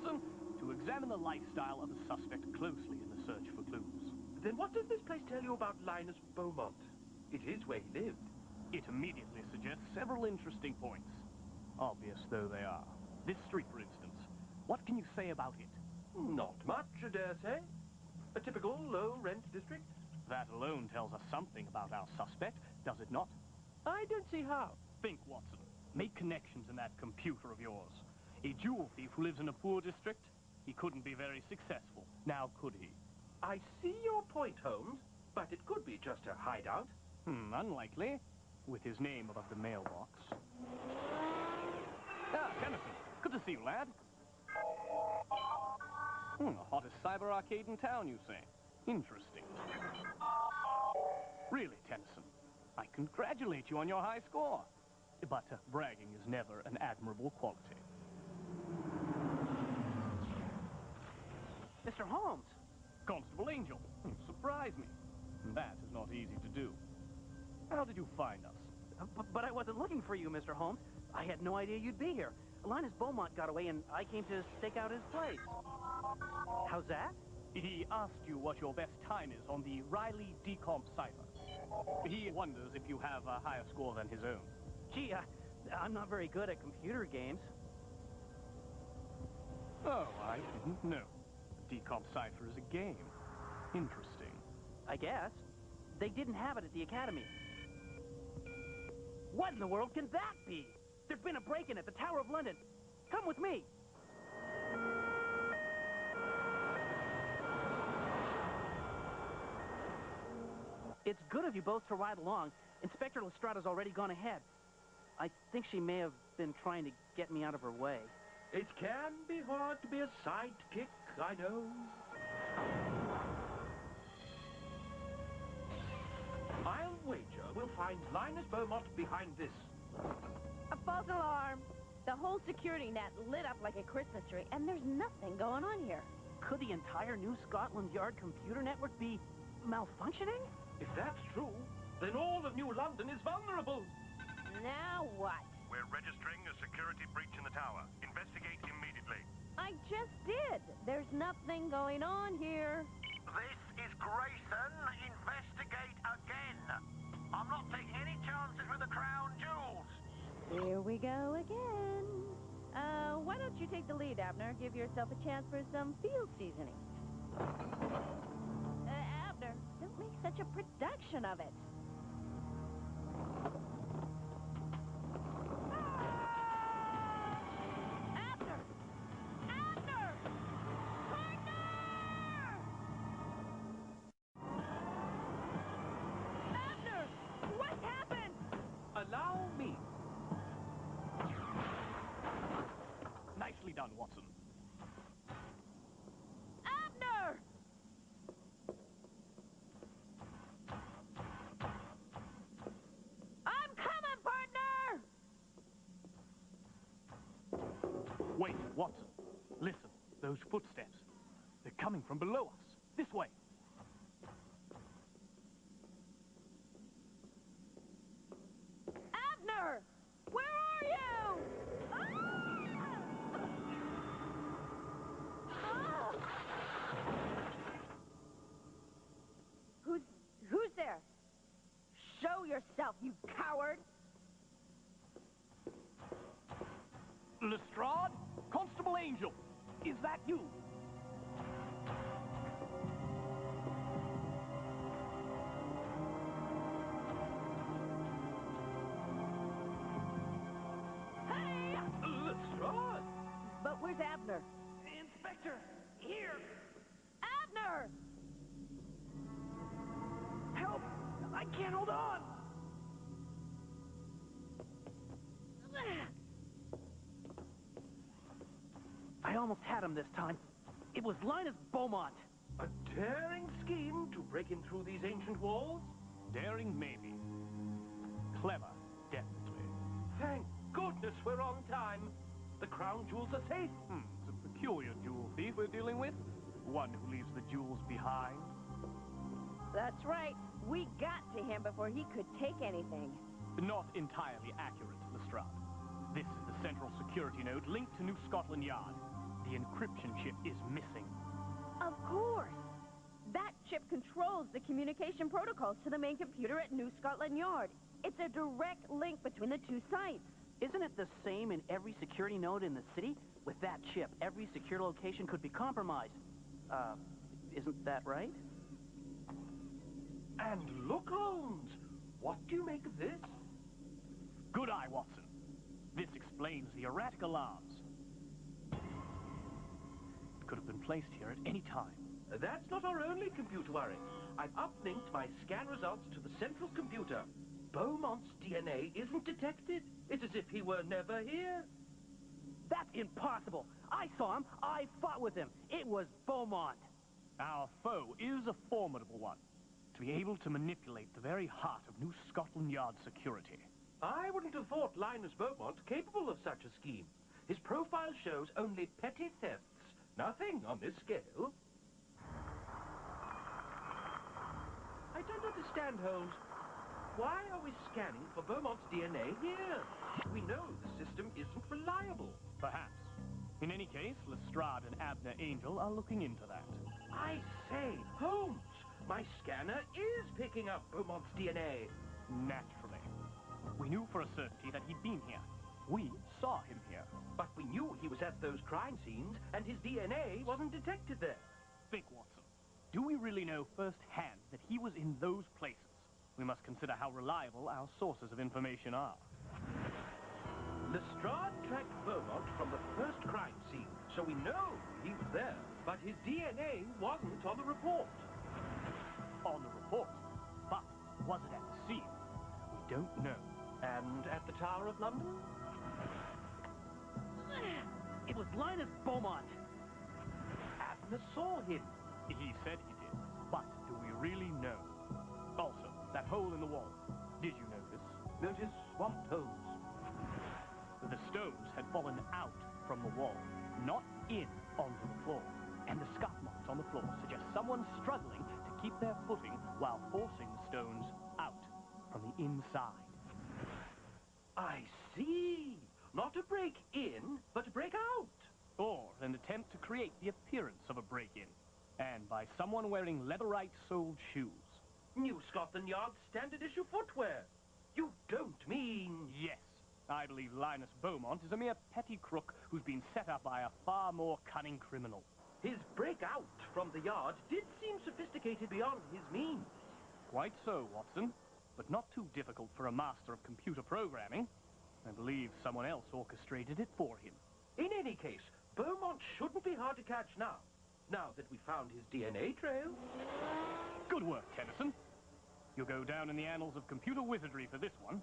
Watson, to examine the lifestyle of the suspect closely in the search for clues. Then what does this place tell you about Linus Beaumont? It is where he lived. It immediately suggests several interesting points, obvious though they are. This street, for instance, what can you say about it? Not much, I dare say. A typical low-rent district. That alone tells us something about our suspect, does it not? I don't see how. Think, Watson. Make connections in that computer of yours. A jewel thief who lives in a poor district? He couldn't be very successful, now could he? I see your point, Holmes, but it could be just a hideout. Unlikely. With his name above the mailbox. Ah, Tennyson. Good to see you, lad. The hottest cyber arcade in town, you say? Interesting. Really, Tennyson, I congratulate you on your high score. But bragging is never an admirable quality. Mr. Holmes! Constable Angel, surprise me. That is not easy to do. How did you find us? But I wasn't looking for you, Mr. Holmes. I had no idea you'd be here. Linus Beaumont got away, and I came to stake out his place. How's that? He asked you what your best time is on the Riley Decomp cipher. He wonders if you have a higher score than his own. Gee, I'm not very good at computer games. Oh, I didn't know. The Decomp cipher is a game. Interesting. I guess. They didn't have it at the Academy. What in the world can that be? There's been a break-in at the Tower of London. Come with me. It's good of you both to ride along. Inspector Lestrada's already gone ahead. I think she may have been trying to get me out of her way. It can be hard to be a sidekick, I know. I'll wager we'll find Linus Beaumont behind this. A false alarm. The whole security net lit up like a Christmas tree, and there's nothing going on here. Could the entire New Scotland Yard computer network be malfunctioning? If that's true, then all of New London is vulnerable. Now what? We're registering a security breach in the tower. Investigate immediately. I just did. There's nothing going on here. This is Grayson. Investigate again. I'm not taking any chances with the crown jewels. Here we go again. Why don't you take the lead, Abner? Give yourself a chance for some field seasoning. Abner, don't make such a production of it. Abner! Abner! Partner! Abner! What happened? Allow me. Nicely done, Watson. Abner! I'm coming, partner! Wait, Watson. Listen, those footsteps. They're coming from below us. This way. Abner! Where are you? Ah! Ah! Who's there? Show yourself, you coward! Lestrade? Constable Angel, is that you? Hey! Lestrade! But where's Abner? Inspector, here! Abner! Help! I can't hold on! I almost had him this time. It was Linus Beaumont. A daring scheme to break in through these ancient walls? Daring, maybe. Clever, definitely. Thank goodness we're on time. The crown jewels are safe. It's a peculiar jewel thief we're dealing with. One who leaves the jewels behind. That's right. We got to him before he could take anything. Not entirely accurate, Lestrade. This is the central security node linked to New Scotland Yard. The encryption chip is missing. Of course. That chip controls the communication protocols to the main computer at New Scotland Yard. It's a direct link between the two sites. Isn't it the same in every security node in the city? With that chip, every secure location could be compromised. Isn't that right? And look, Holmes. What do you make of this? Good eye, Watson. This explains the erratic alarms. It could have been placed here at any time. That's not our only computer worry. I've uplinked my scan results to the central computer. Beaumont's DNA isn't detected. It's as if he were never here. That's impossible. I saw him. I fought with him. It was Beaumont. Our foe is a formidable one. To be able to manipulate the very heart of New Scotland Yard security. I wouldn't have thought Linus Beaumont capable of such a scheme. His profile shows only petty thefts. Nothing on this scale. I don't understand, Holmes. Why are we scanning for Beaumont's DNA here? We know the system isn't reliable. Perhaps. In any case, Lestrade and Abner Angel are looking into that. I say, Holmes, my scanner is picking up Beaumont's DNA. Naturally. We knew for a certainty that he'd been here. We saw him here. But we knew he was at those crime scenes, and his DNA wasn't detected there. Think, Watson. Do we really know firsthand that he was in those places? We must consider how reliable our sources of information are. Lestrade tracked Beaumont from the first crime scene, so we know he was there. But his DNA wasn't on the report. On the report. But was it at the scene? We don't know. And at the Tower of London? It was Linus Beaumont. Abner saw him. He said he did. But do we really know? Also, that hole in the wall. Did you notice? Notice what, Holmes? The stones had fallen out from the wall, not in onto the floor. And the scuff marks on the floor suggest someone struggling to keep their footing while forcing the stones out from the inside. I see. Not a break in, but a break out. Or an attempt to create the appearance of a break-in. And by someone wearing leatherite-soled shoes. New Scotland Yard standard issue footwear. You don't mean... Yes. I believe Linus Beaumont is a mere petty crook who's been set up by a far more cunning criminal. His breakout from the yard did seem sophisticated beyond his means. Quite so, Watson. But not too difficult for a master of computer programming. I believe someone else orchestrated it for him. In any case, Beaumont shouldn't be hard to catch now that we found his DNA trail. Good work, Tennyson. You'll go down in the annals of computer wizardry for this one.